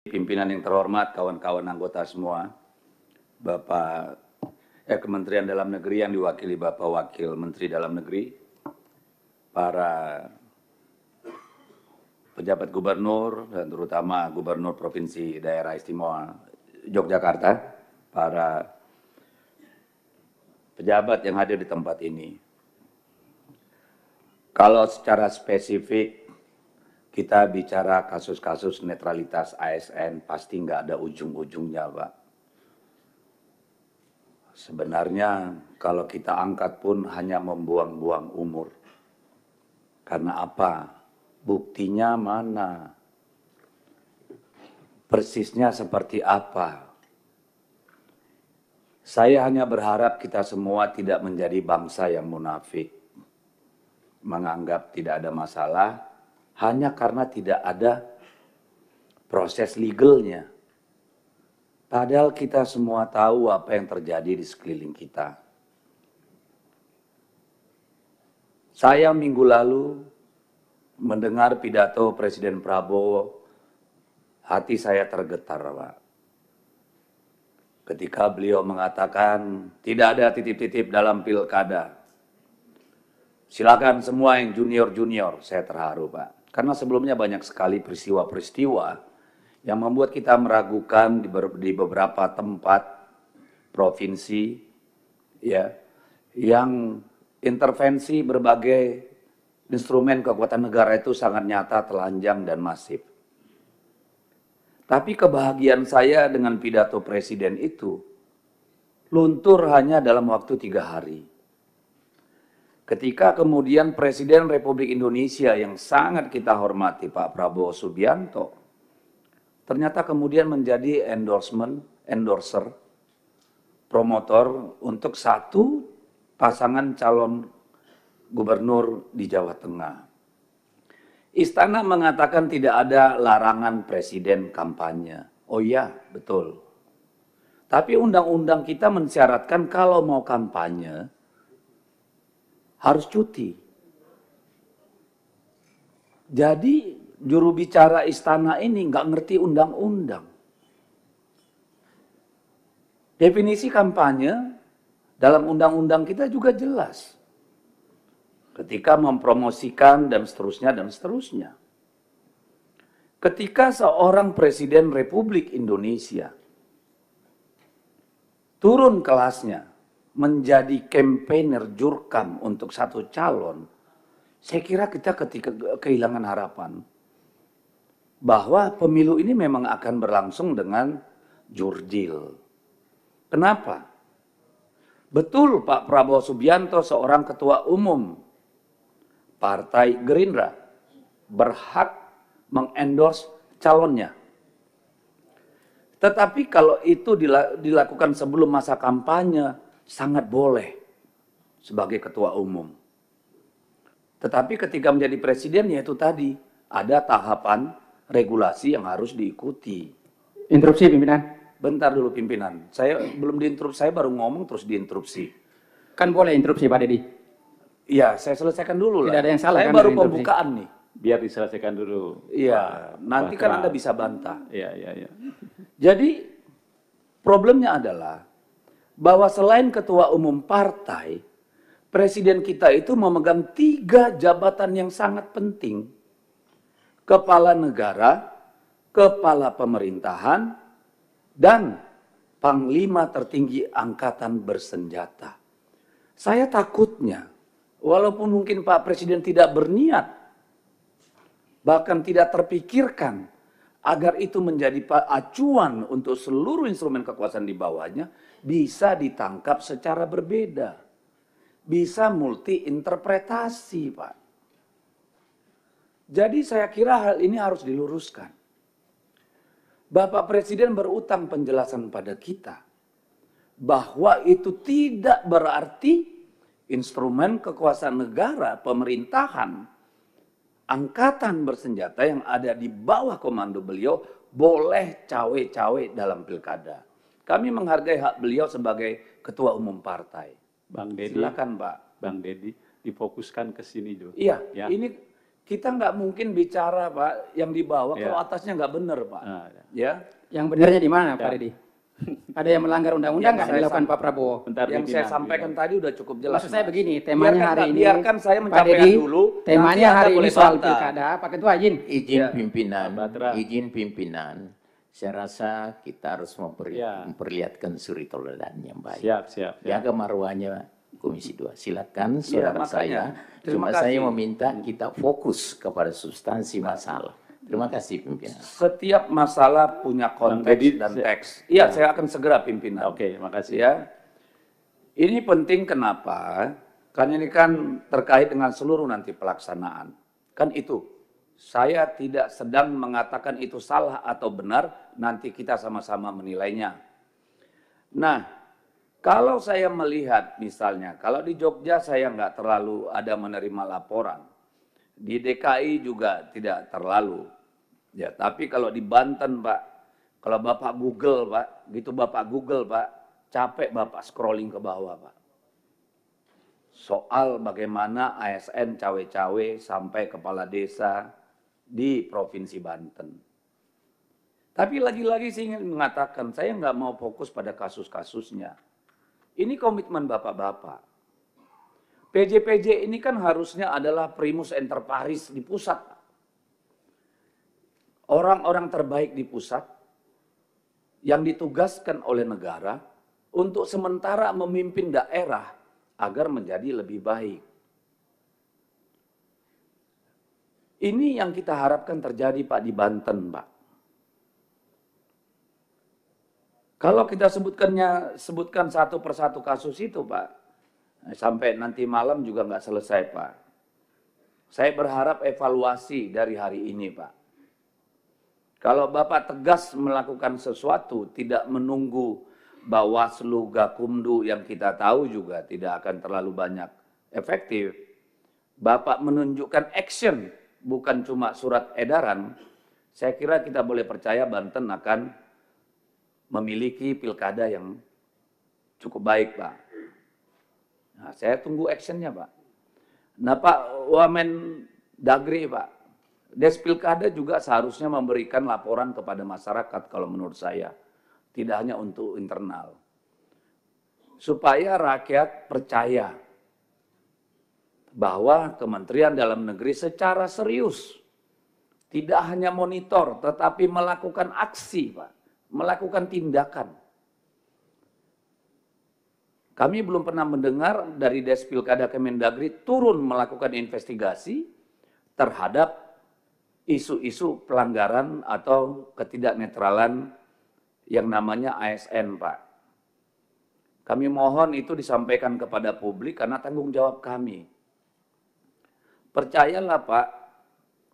Pimpinan yang terhormat, kawan-kawan anggota semua, Kementerian Dalam Negeri yang diwakili Bapak Wakil Menteri Dalam Negeri, para pejabat gubernur dan terutama Gubernur Provinsi Daerah Istimewa Yogyakarta, para pejabat yang hadir di tempat ini. Kalau secara spesifik kita bicara kasus-kasus netralitas ASN, pasti nggak ada ujung-ujungnya, Pak. Sebenarnya kalau kita angkat pun hanya membuang-buang umur. Karena apa? Buktinya mana? Persisnya seperti apa? Saya hanya berharap kita semua tidak menjadi bangsa yang munafik. Menganggap tidak ada masalah hanya karena tidak ada proses legalnya. Padahal kita semua tahu apa yang terjadi di sekeliling kita. Saya minggu lalu mendengar pidato Presiden Prabowo, hati saya tergetar, Pak. Ketika beliau mengatakan tidak ada titip-titip dalam pilkada. Silakan semua yang junior-junior, saya terharu, Pak. Karena sebelumnya banyak sekali peristiwa-peristiwa yang membuat kita meragukan di beberapa tempat provinsi, ya, yang intervensi berbagai instrumen kekuatan negara itu sangat nyata, telanjang, dan masif. Tapi kebahagiaan saya dengan pidato presiden itu luntur hanya dalam waktu 3 hari. Ketika kemudian Presiden Republik Indonesia yang sangat kita hormati, Pak Prabowo Subianto, ternyata kemudian menjadi endorser, promotor untuk satu pasangan calon gubernur di Jawa Tengah. Istana mengatakan tidak ada larangan presiden kampanye. Oh iya, betul. Tapi undang-undang kita mensyaratkan kalau mau kampanye, harus cuti. Jadi juru bicara istana ini nggak ngerti undang-undang. Definisi kampanye dalam undang-undang kita juga jelas. Ketika mempromosikan dan seterusnya dan seterusnya. Ketika seorang Presiden Republik Indonesia turun kelasnya menjadi campaigner jurkam untuk satu calon, saya kira kita ketika kehilangan harapan bahwa pemilu ini memang akan berlangsung dengan jurdil. Kenapa? Betul Pak Prabowo Subianto seorang ketua umum Partai Gerindra berhak mengendorse calonnya. Tetapi kalau itu dilakukan sebelum masa kampanye, sangat boleh sebagai ketua umum. Tetapi ketika menjadi presiden, yaitu tadi, ada tahapan regulasi yang harus diikuti. Interupsi pimpinan. Bentar dulu pimpinan, saya belum diinterupsi, saya baru ngomong terus diinterupsi. Kan boleh interupsi Pak Dedi. Iya, saya selesaikan dulu lah. Tidak ada yang salah. Saya kan baru interupsi. pembukaan nih. Biar diselesaikan dulu. Iya, nanti kan Anda bisa bantah. Iya. Jadi problemnya adalah bahwa selain ketua umum partai, presiden kita itu memegang 3 jabatan yang sangat penting. Kepala negara, kepala pemerintahan, dan panglima tertinggi angkatan bersenjata. Saya takutnya, walaupun mungkin Pak Presiden tidak berniat, bahkan tidak terpikirkan, agar itu menjadi acuan untuk seluruh instrumen kekuasaan di bawahnya, bisa ditangkap secara berbeda. Bisa multi interpretasi, Pak. Jadi saya kira hal ini harus diluruskan. Bapak Presiden berutang penjelasan pada kita bahwa itu tidak berarti instrumen kekuasaan negara, pemerintahan, angkatan bersenjata yang ada di bawah komando beliau boleh cawe-cawe dalam pilkada. Kami menghargai hak beliau sebagai ketua umum partai. Bang Dedi, Silakan Pak. Bang Dedi, difokuskan ke sini dulu. Iya, ya. ini Kita nggak mungkin bicara Pak yang di bawah Ya. kalau atasnya nggak benar Pak. Nah, Ya. Yang benarnya di mana, Ya. Pak Deddy? Ada yang melanggar undang-undang nggak Yang saya dilakukan sam- Pak Prabowo? bentar, Yang saya pimpinan, sampaikan tadi udah cukup jelas. Maksud saya Mas. begini, temanya Biarkan, hari Pak, ini, biarkan saya Pak mencapai Deddy, dulu. temanya nanti Anda hari ini boleh soal bantah. pilkada. Pak Ketua izin. Izin Ya. pimpinan, Pak Batra. izin pimpinan. Saya rasa kita harus Ya. memperlihatkan suri teladan yang baik. Siap, siap. Ya. Jaga marwahnya Komisi 2. Silakan saudara makanya. saya. Terima Cuma kasih. saya meminta kita fokus kepada substansi masalah. Terima kasih pimpinan. Setiap masalah punya konteks Deddy, dan saya- teks. Iya, saya akan segera pimpinan. Oke, makasih. Ya. Ini penting kenapa? Karena ini kan terkait dengan seluruh nanti pelaksanaan. Kan itu. Saya tidak sedang mengatakan itu salah atau benar, nanti kita sama-sama menilainya. Nah, kalau saya melihat misalnya, kalau di Jogja saya nggak terlalu ada menerima laporan. Di DKI juga tidak terlalu. Ya, tapi kalau di Banten Pak, kalau Bapak Google Pak, gitu Bapak Google Pak, capek Bapak scrolling ke bawah Pak. Soal bagaimana ASN cawe-cawe sampai kepala desa di Provinsi Banten. Tapi lagi-lagi saya ingin mengatakan, saya nggak mau fokus pada kasus-kasusnya. Ini komitmen Bapak-Bapak. PJ-PJ ini kan harusnya adalah primus inter pares di pusat. Pak. Orang-orang terbaik di pusat yang ditugaskan oleh negara untuk sementara memimpin daerah agar menjadi lebih baik. Ini yang kita harapkan terjadi Pak di Banten Pak. Kalau kita sebutkan satu persatu kasus itu Pak, sampai nanti malam juga nggak selesai Pak. Saya berharap evaluasi dari hari ini Pak. Kalau Bapak tegas melakukan sesuatu, tidak menunggu Bawaslu, Gakumdu yang kita tahu juga tidak akan terlalu banyak efektif. Bapak menunjukkan action, bukan cuma surat edaran. Saya kira kita boleh percaya Banten akan memiliki pilkada yang cukup baik, Pak. Nah, saya tunggu actionnya, Pak. Nah, Pak Wamen Dagri, Pak. Des Pilkada juga seharusnya memberikan laporan kepada masyarakat kalau menurut saya. Tidak hanya untuk internal. Supaya rakyat percaya bahwa Kementerian Dalam Negeri secara serius tidak hanya monitor tetapi melakukan aksi, Pak. Melakukan tindakan. Kami belum pernah mendengar dari Des Pilkada Kemendagri turun melakukan investigasi terhadap isu-isu pelanggaran atau ketidaknetralan yang namanya ASN, Pak. Kami mohon itu disampaikan kepada publik karena tanggung jawab kami. Percayalah, Pak,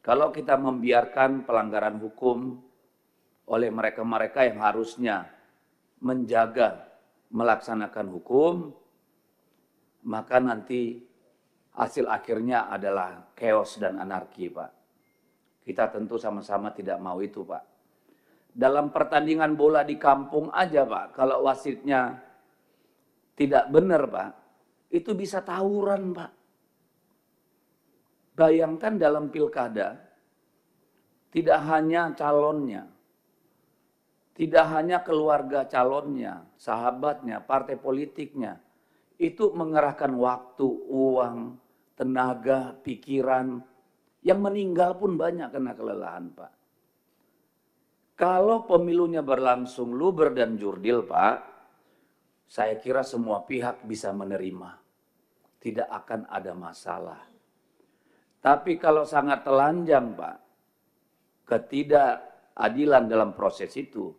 kalau kita membiarkan pelanggaran hukum oleh mereka-mereka yang harusnya menjaga melaksanakan hukum, maka nanti hasil akhirnya adalah chaos dan anarki, Pak. Kita tentu sama-sama tidak mau itu, Pak. Dalam pertandingan bola di kampung aja, Pak, kalau wasitnya tidak benar, Pak, itu bisa tawuran, Pak. Bayangkan dalam pilkada, tidak hanya calonnya, tidak hanya keluarga calonnya, sahabatnya, partai politiknya, itu mengerahkan waktu, uang, tenaga, pikiran. Yang meninggal pun banyak karena kelelahan, Pak. Kalau pemilunya berlangsung luber dan jurdil, Pak, saya kira semua pihak bisa menerima. Tidak akan ada masalah. Tapi kalau sangat telanjang, Pak, ketidakadilan dalam proses itu,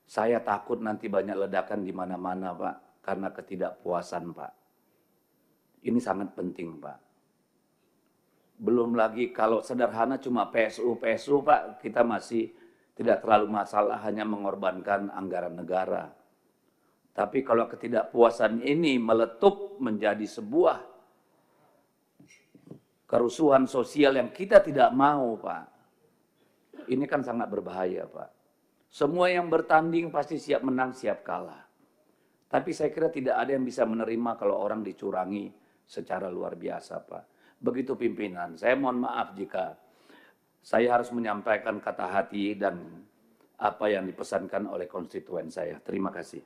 saya takut nanti banyak ledakan di mana-mana, Pak, karena ketidakpuasan, Pak. Ini sangat penting, Pak. Belum lagi kalau sederhana cuma PSU, Pak, kita masih tidak terlalu masalah hanya mengorbankan anggaran negara. Tapi kalau ketidakpuasan ini meletup menjadi sebuah kerusuhan sosial yang kita tidak mau, Pak. Ini kan sangat berbahaya, Pak. Semua yang bertanding pasti siap menang, siap kalah. Tapi saya kira tidak ada yang bisa menerima kalau orang dicurangi secara luar biasa, Pak. Begitu pimpinan. Saya mohon maaf jika saya harus menyampaikan kata hati dan apa yang dipesankan oleh konstituen saya. Terima kasih.